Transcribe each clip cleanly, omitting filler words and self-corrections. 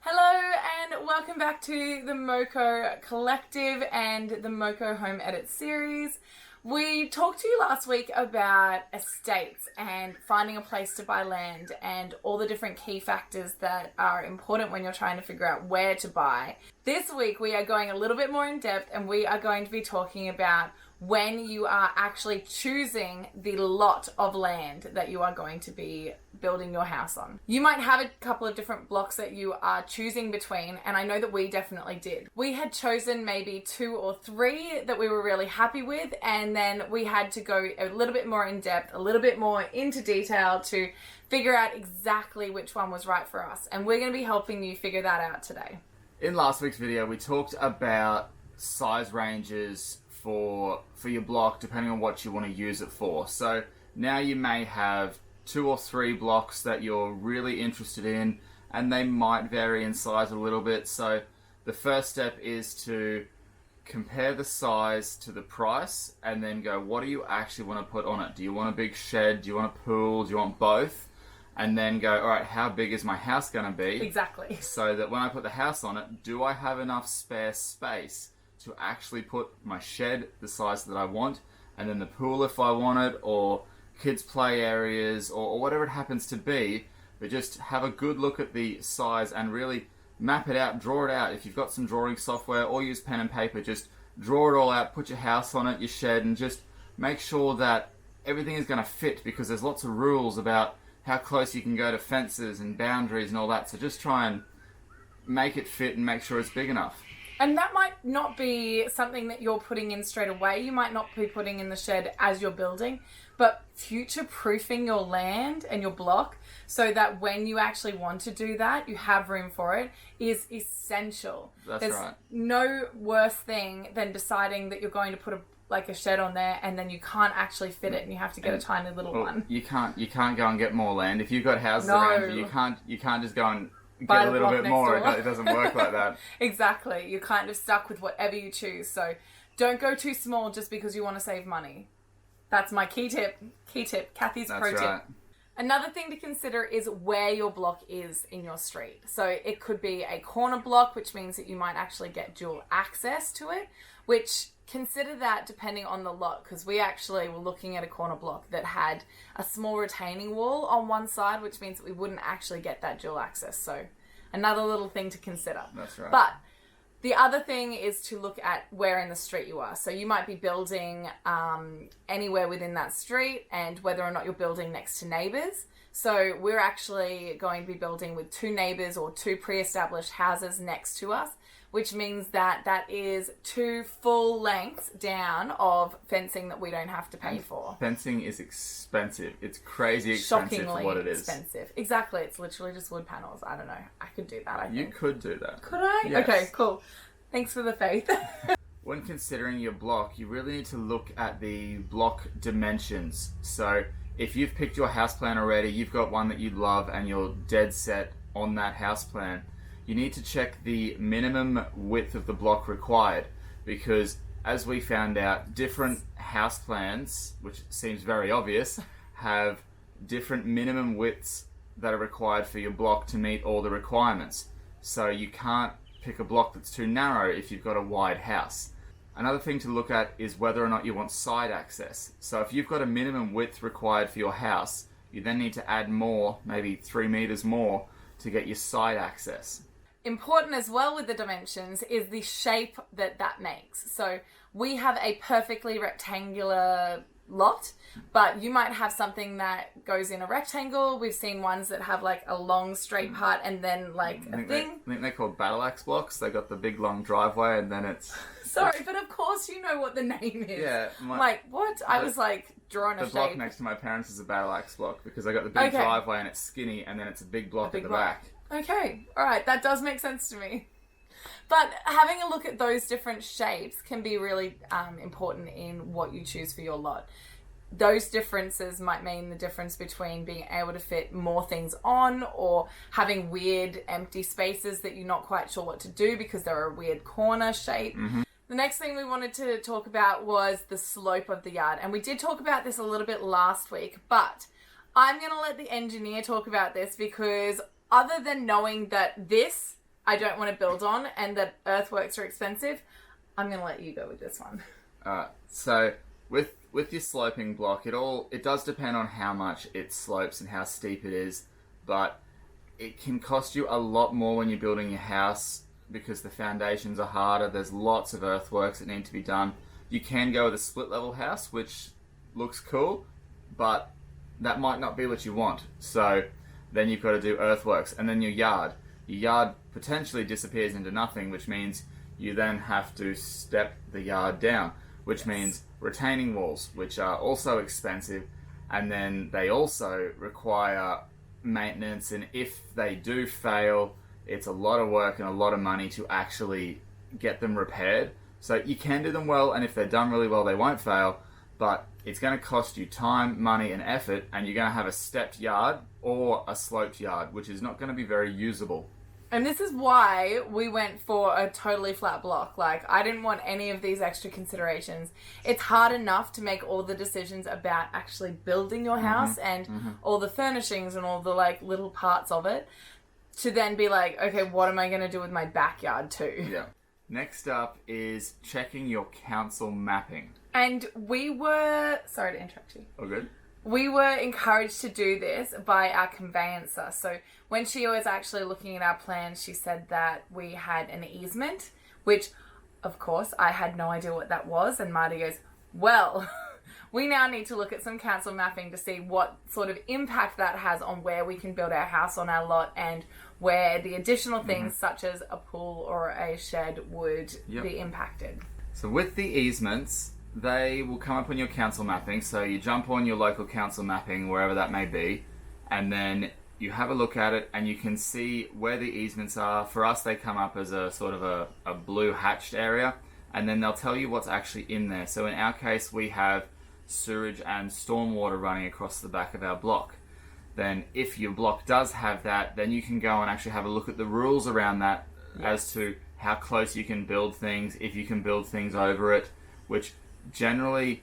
Hello and welcome back to the MOCO Collective and the MOCO Home Edit series. We talked to you last week about estates and finding a place to buy land and all the different key factors that are important when you're trying to figure out where to buy. This week we are going a little bit more in depth and we are going to be talking about when you are actually choosing the lot of land that you are going to be building your house on. You might have a couple of different blocks that you are choosing between, and I know that we definitely did. We had chosen maybe 2 or 3 that we were really happy with, and then we had to go a little bit more in depth, a little bit more into detail to figure out exactly which one was right for us. And we're going to be helping you figure that out today. In last week's video, we talked about size ranges for your block depending on what you want to use it for. So now you may have 2 or 3 blocks that you're really interested in, and they might vary in size a little bit. So the first step is to compare the size to the price and then go, what do you actually want to put on it? Do you want a big shed? Do you want a pool? Do you want both? And then go, all right, how big is my house going to be? Exactly. So that when I put the house on it, do I have enough spare space to actually put my shed the size that I want, and then the pool if I want it, or kids play areas, or whatever it happens to be. But just have a good look at the size and really map it out, draw it out. If you've got some drawing software, or use pen and paper, just draw it all out, put your house on it, your shed, and just make sure that everything is going to fit, because there's lots of rules about how close you can go to fences and boundaries and all that. So just try and make it fit and make sure it's big enough. And that might not be something that you're putting in straight away. You might not be putting in the shed as you're building, but future-proofing your land and your block so that when you actually want to do that, you have room for it is essential. There's right. No worse thing than deciding that you're going to put a shed on there and then you can't actually fit it and you have to get a tiny little one. You can't go and get more land. If you've got houses around you, you can't just go and get a little bit more. It doesn't work like that. Exactly. You're kind of stuck with whatever you choose. So don't go too small just because you want to save money. That's my key tip. Cathy's pro tip. Right. Another thing to consider is where your block is in your street. So it could be a corner block, which means that you might actually get dual access to it, which consider that depending on the lot, because we actually were looking at a corner block that had a small retaining wall on one side, which means that we wouldn't actually get that dual access. So another little thing to consider. That's right. But the other thing is to look at where in the street you are. So you might be building anywhere within that street, and whether or not you're building next to neighbours. So we're actually going to be building with 2 neighbours or 2 pre-established houses next to us, which means that that is 2 full lengths down of fencing that we don't have to pay for. Fencing is expensive. It's crazy expensive for what it is. Expensive. Exactly. It's literally just wood panels. I don't know. I could do that, I think. You could do that. Could I? Yes. Okay, cool. Thanks for the faith. When considering your block, you really need to look at the block dimensions. So if you've picked your house plan already, you've got one that you love and you're dead set on that house plan, you need to check the minimum width of the block required, because as we found out, different house plans, which seems very obvious, have different minimum widths that are required for your block to meet all the requirements. So you can't pick a block that's too narrow if you've got a wide house. Another thing to look at is whether or not you want side access. So if you've got a minimum width required for your house, you then need to add more, maybe 3 meters more, to get your side access. Important as well with the dimensions is the shape that makes. So we have a perfectly rectangular lot, but you might have something that goes in a rectangle. We've seen ones that have like a long straight part and then like a thing. I think they're called battle axe blocks. They got the big long driveway and then it's... Sorry, but of course you know what the name is. Yeah. What? I was like drawing a shape. The block next to my parents is a battle axe block because I got the big driveway and it's skinny and then it's a big block at the back. Okay, alright, that does make sense to me. But having a look at those different shapes can be really important in what you choose for your lot. Those differences might mean the difference between being able to fit more things on or having weird empty spaces that you're not quite sure what to do because they're a weird corner shape. Mm-hmm. The next thing we wanted to talk about was the slope of the yard. And we did talk about this a little bit last week, but I'm going to let the engineer talk about this because other than knowing that this I don't want to build on and that earthworks are expensive, I'm going to let you go with this one. So with your sloping block, it does depend on how much it slopes and how steep it is, but it can cost you a lot more when you're building your house because the foundations are harder. There's lots of earthworks that need to be done. You can go with a split level house, which looks cool, but that might not be what you want. So then you've got to do earthworks, and then your yard. Your yard potentially disappears into nothing, which means you then have to step the yard down, which means retaining walls, which are also expensive, and then they also require maintenance, and if they do fail, it's a lot of work and a lot of money to actually get them repaired. So you can do them well, and if they're done really well, they won't fail, but it's going to cost you time, money, and effort, and you're going to have a stepped yard or a sloped yard, which is not going to be very usable. And this is why we went for a totally flat block. Like, I didn't want any of these extra considerations. It's hard enough to make all the decisions about actually building your house and all the furnishings and all the, like, little parts of it, to then be like, okay, what am I going to do with my backyard too? Yeah. Next up is checking your council mapping. And we were... Sorry to interrupt you. All good? We were encouraged to do this by our conveyancer. So when she was actually looking at our plans, she said that we had an easement, which, of course, I had no idea what that was. And Marty goes, well, we now need to look at some council mapping to see what sort of impact that has on where we can build our house on our lot and where the additional things such as a pool or a shed would be impacted. So with the easements, they will come up on your council mapping. So you jump on your local council mapping, wherever that may be, and then you have a look at it and you can see where the easements are. For us, they come up as a sort of a blue hatched area, and then they'll tell you what's actually in there. So in our case, we have sewage and stormwater running across the back of our block. Then if your block does have that, then you can go and actually have a look at the rules around that as to how close you can build things, if you can build things over it, which generally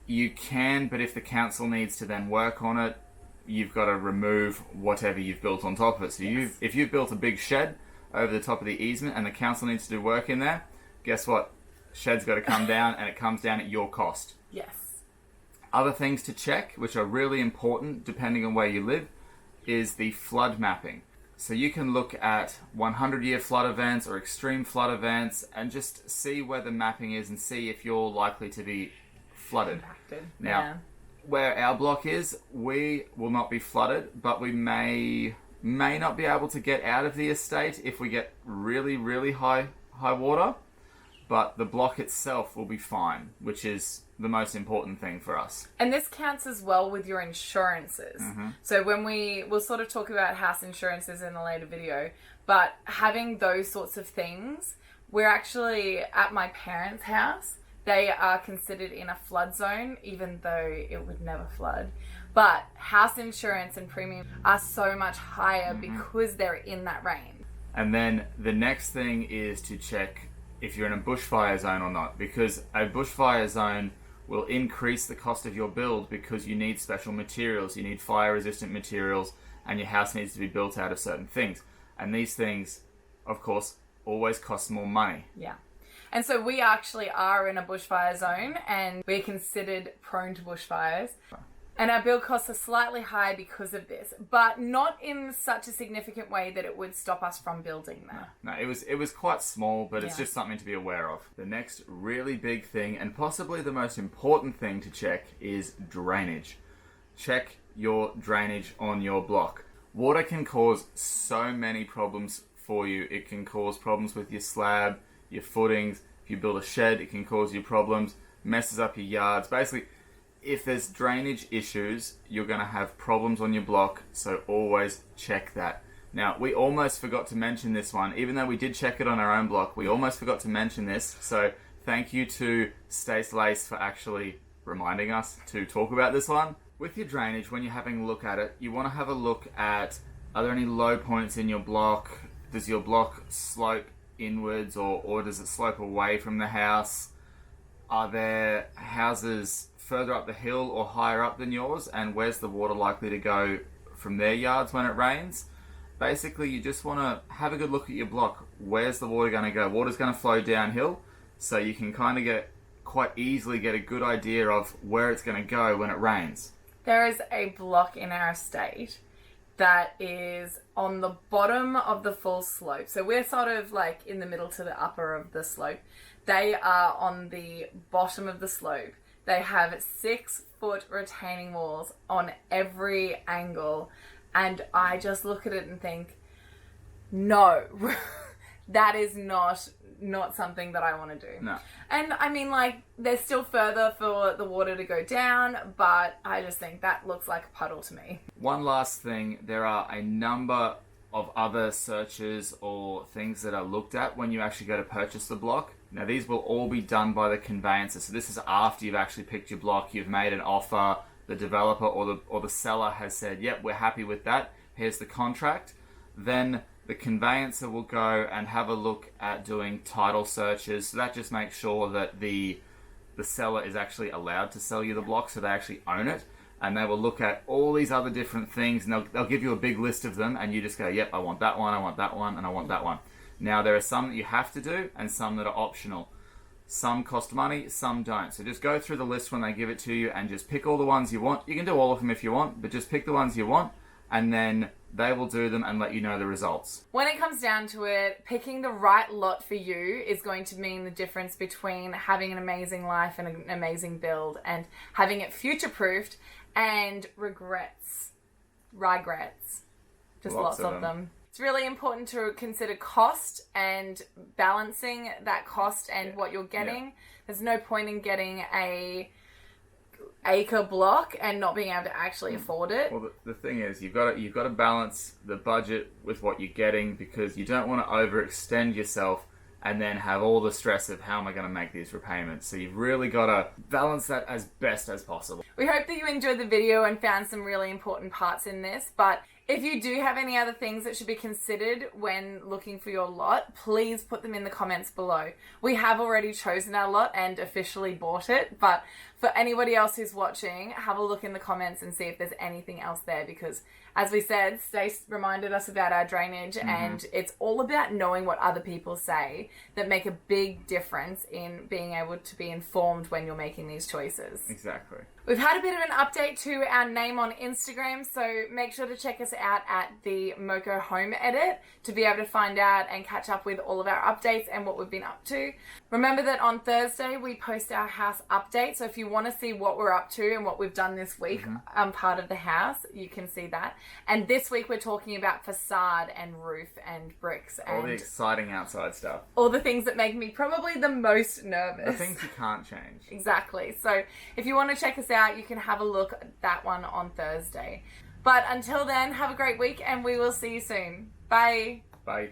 you can, but if the council needs to then work on it, you've got to remove whatever you've built on top of it. So if you've built a big shed over the top of the easement and the council needs to do work in there, guess what? Shed's got to come down, and it comes down at your cost. Yes. Other things to check, which are really important depending on where you live, is the flood mapping. So you can look at 100-year flood events or extreme flood events and just see where the mapping is and see if you're likely to be flooded. Impacted. Now, where our block is, we will not be flooded, but we may not be able to get out of the estate if we get really, really high water. But the block itself will be fine, which is the most important thing for us. And this counts as well with your insurances. So when we'll sort of talk about house insurances in a later video, but having those sorts of things, we're actually at my parents' house. They are considered in a flood zone, even though it would never flood. But house insurance and premium are so much higher because they're in that range. And then the next thing is to check if you're in a bushfire zone or not, because a bushfire zone will increase the cost of your build because you need special materials, you need fire-resistant materials, and your house needs to be built out of certain things. And these things, of course, always cost more money. Yeah. And so we actually are in a bushfire zone, and we're considered prone to bushfires. And our build costs are slightly high because of this, but not in such a significant way that it would stop us from building there. No, it was quite small, but it's just something to be aware of. The next really big thing, and possibly the most important thing to check, is drainage. Check your drainage on your block. Water can cause so many problems for you. It can cause problems with your slab, your footings. If you build a shed, it can cause you problems, messes up your yards. Basically, if there's drainage issues, you're going to have problems on your block, so always check that. Now, we almost forgot to mention this one. Even though we did check it on our own block, we almost forgot to mention this. So thank you to Stace Lace for actually reminding us to talk about this one. With your drainage, when you're having a look at it, you want to have a look at, are there any low points in your block? Does your block slope inwards or does it slope away from the house? Are there houses further up the hill or higher up than yours, and where's the water likely to go from their yards when it rains? basically you just want to have a good look at your block. Where's the water going to go? Water's going to flow downhill, so you can kind of quite easily get a good idea of where it's going to go when it rains. There is a block in our estate that is on the bottom of the full slope. So we're sort of like in the middle to the upper of the slope. They are on the bottom of the slope. They have 6-foot retaining walls on every angle. And I just look at it and think, no, that is not something that I want to do. No. And I mean, like, there's still further for the water to go down, but I just think that looks like a puddle to me. One last thing, there are a number of other searches or things that are looked at when you actually go to purchase the block. Now, these will all be done by the conveyancer. So this is after you've actually picked your block, you've made an offer, the developer or the seller has said, yep, we're happy with that, here's the contract. Then the conveyancer will go and have a look at doing title searches. So that just makes sure that the seller is actually allowed to sell you the block, so they actually own it. And they will look at all these other different things, and they'll give you a big list of them, and you just go, yep, I want that one, I want that one, and I want that one. Now, there are some that you have to do, and some that are optional. Some cost money, some don't. So just go through the list when they give it to you, and just pick all the ones you want. You can do all of them if you want, but just pick the ones you want, and then they will do them and let you know the results. When it comes down to it, picking the right lot for you is going to mean the difference between having an amazing life and an amazing build, and having it future-proofed, and regrets. Just lots of them. It's really important to consider cost and balancing that cost and what you're getting. Yeah. There's no point in getting a acre block and not being able to actually afford it. Well, the thing is, you've got to balance the budget with what you're getting, because you don't want to overextend yourself and then have all the stress of how am I going to make these repayments. So you've really got to balance that as best as possible. We hope that you enjoyed the video and found some really important parts in this, but if you do have any other things that should be considered when looking for your lot, please put them in the comments below. We have already chosen our lot and officially bought it, but for anybody else who's watching, have a look in the comments and see if there's anything else there, because as we said, Stace reminded us about our drainage, and it's all about knowing what other people say that make a big difference in being able to be informed when you're making these choices. Exactly. We've had a bit of an update to our name on Instagram, so make sure to check us out at the MOCO Home Edit to be able to find out and catch up with all of our updates and what we've been up to. Remember that on Thursday we post our house update, so if you want to see what we're up to and what we've done this week, part of the house, you can see that. And this week we're talking about facade and roof and bricks and all the exciting outside stuff. All the things that make me probably the most nervous. The things you can't change. Exactly. So if you want to check us out, you can have a look at that one on Thursday. But until then, have a great week and we will see you soon. Bye. Bye.